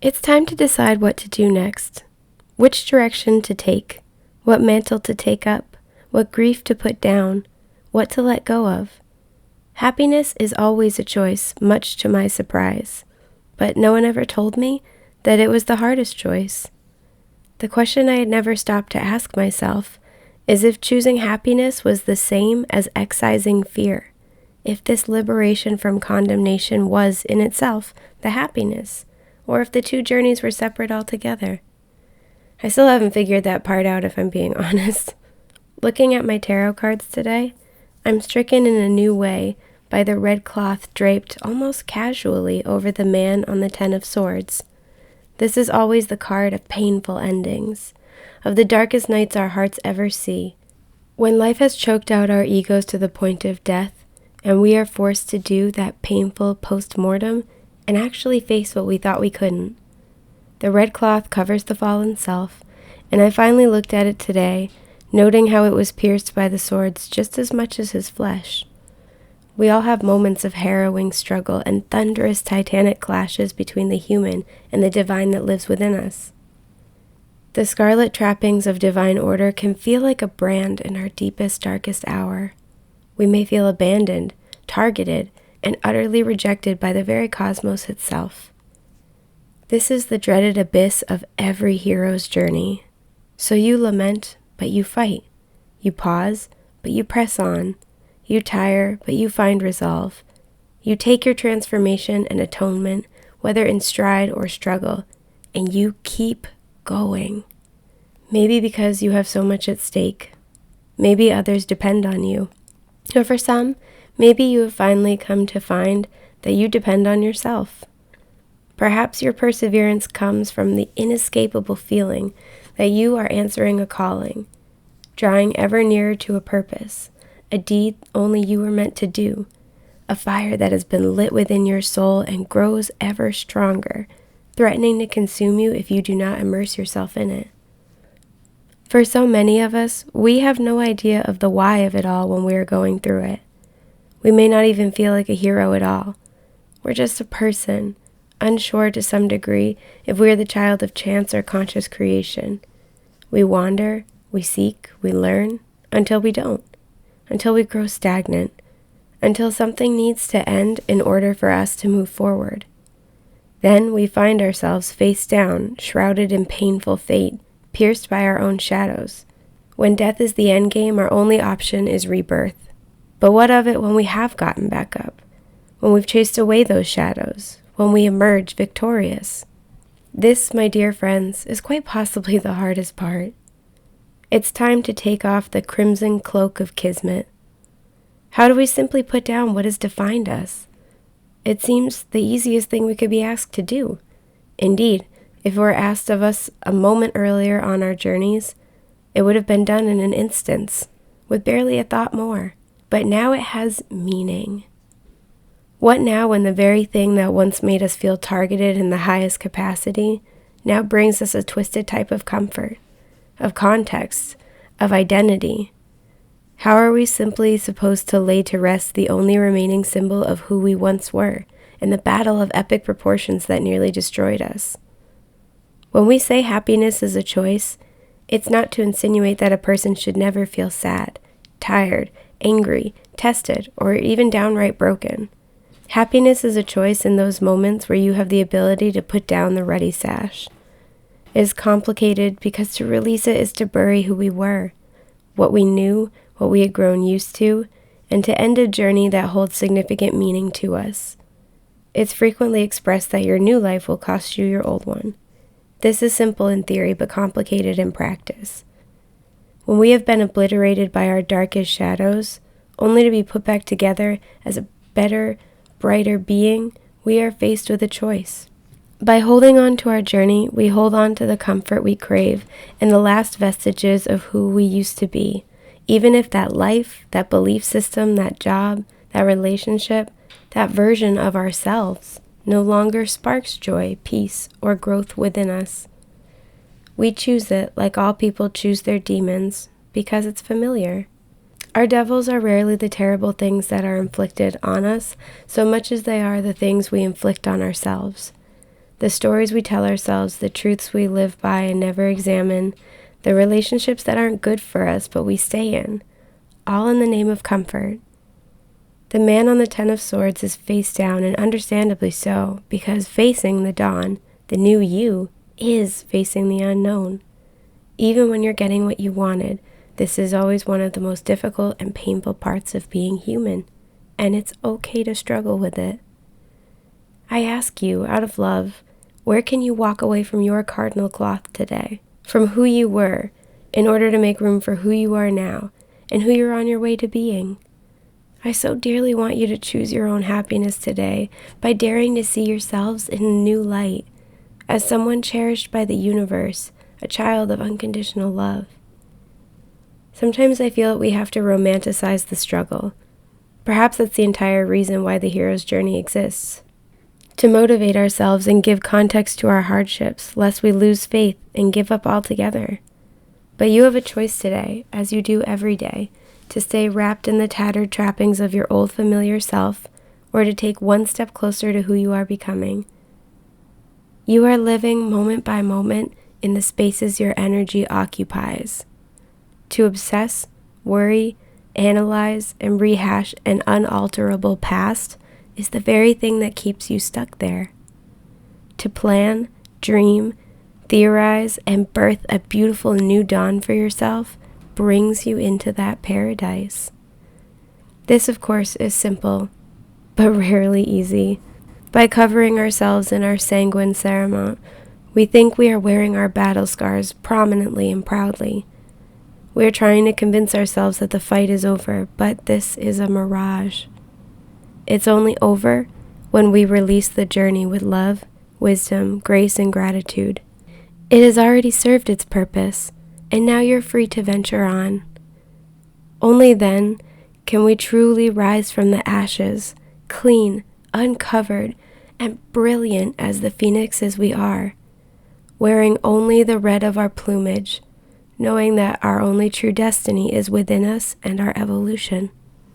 It's time to decide what to do next, which direction to take, what mantle to take up, what grief to put down, what to let go of. Happiness is always a choice, much to my surprise, but no one ever told me that it was the hardest choice. The question I had never stopped to ask myself is if choosing happiness was the same as excising fear, if this liberation from condemnation was in itself the happiness, or if the two journeys were separate altogether. I still haven't figured that part out, if I'm being honest. Looking at my tarot cards today, I'm stricken in a new way by the red cloth draped almost casually over the man on the Ten of Swords. This is always the card of painful endings, of the darkest nights our hearts ever see. When life has choked out our egos to the point of death, and we are forced to do that painful post-mortem and actually face what we thought we couldn't. The red cloth covers the fallen self, and I finally looked at it today, noting how it was pierced by the swords just as much as his flesh. We all have moments of harrowing struggle and thunderous titanic clashes between the human and the divine that lives within us. The scarlet trappings of divine order can feel like a brand in our deepest, darkest hour. We may feel abandoned, targeted, and utterly rejected by the very cosmos itself. This is the dreaded abyss of every hero's journey. So you lament, but you fight. You pause, but you press on. You tire, but you find resolve. You take your transformation and atonement, whether in stride or struggle, and you keep going. Maybe because you have so much at stake. Maybe others depend on you. Or for some, maybe you have finally come to find that you depend on yourself. Perhaps your perseverance comes from the inescapable feeling that you are answering a calling, drawing ever nearer to a purpose, a deed only you were meant to do, a fire that has been lit within your soul and grows ever stronger, threatening to consume you if you do not immerse yourself in it. For so many of us, we have no idea of the why of it all when we are going through it. We may not even feel like a hero at all. We're just a person, unsure to some degree if we are the child of chance or conscious creation. We wander, we seek, we learn, until we don't, until we grow stagnant, until something needs to end in order for us to move forward. Then we find ourselves face down, shrouded in painful fate, pierced by our own shadows. When death is the endgame, our only option is rebirth. But what of it when we have gotten back up? When we've chased away those shadows? When we emerge victorious? This, my dear friends, is quite possibly the hardest part. It's time to take off the crimson cloak of kismet. How do we simply put down what has defined us? It seems the easiest thing we could be asked to do. Indeed, if it were asked of us a moment earlier on our journeys, it would have been done in an instant, with barely a thought more. But now it has meaning. What now when the very thing that once made us feel targeted in the highest capacity now brings us a twisted type of comfort, of context, of identity? How are we simply supposed to lay to rest the only remaining symbol of who we once were in the battle of epic proportions that nearly destroyed us? When we say happiness is a choice, it's not to insinuate that a person should never feel sad, tired, angry, tested, or even downright broken. Happiness is a choice in those moments where you have the ability to put down the ruddy sash. It is complicated because to release it is to bury who we were, what we knew, what we had grown used to, and to end a journey that holds significant meaning to us. It's frequently expressed that your new life will cost you your old one. This is simple in theory, but complicated in practice. When we have been obliterated by our darkest shadows, only to be put back together as a better, brighter being, we are faced with a choice. By holding on to our journey, we hold on to the comfort we crave and the last vestiges of who we used to be, even if that life, that belief system, that job, that relationship, that version of ourselves no longer sparks joy, peace, or growth within us. We choose it like all people choose their demons because it's familiar. Our devils are rarely the terrible things that are inflicted on us so much as they are the things we inflict on ourselves. The stories we tell ourselves, the truths we live by and never examine, the relationships that aren't good for us but we stay in, all in the name of comfort. The man on the Ten of Swords is face down, and understandably so, because facing the dawn, the new you, is facing the unknown. Even when you're getting what you wanted, this is always one of the most difficult and painful parts of being human, and it's okay to struggle with it. I ask you, out of love, where can you walk away from your cardinal cloth today, from who you were, in order to make room for who you are now, and who you're on your way to being? I so dearly want you to choose your own happiness today by daring to see yourselves in a new light, as someone cherished by the universe, a child of unconditional love. Sometimes I feel that we have to romanticize the struggle. Perhaps that's the entire reason why the hero's journey exists. To motivate ourselves and give context to our hardships, lest we lose faith and give up altogether. But you have a choice today, as you do every day, to stay wrapped in the tattered trappings of your old familiar self, or to take one step closer to who you are becoming. You are living moment by moment in the spaces your energy occupies. To obsess, worry, analyze, and rehash an unalterable past is the very thing that keeps you stuck there. To plan, dream, theorize, and birth a beautiful new dawn for yourself brings you into that paradise. This, of course, is simple, but rarely easy. By covering ourselves in our sanguine ceremony, we think we are wearing our battle scars prominently and proudly. We are trying to convince ourselves that the fight is over, but this is a mirage. It's only over when we release the journey with love, wisdom, grace, and gratitude. It has already served its purpose, and now you're free to venture on. Only then can we truly rise from the ashes, clean, uncovered, and brilliant as the phoenixes we are, wearing only the red of our plumage, knowing that our only true destiny is within us and our evolution.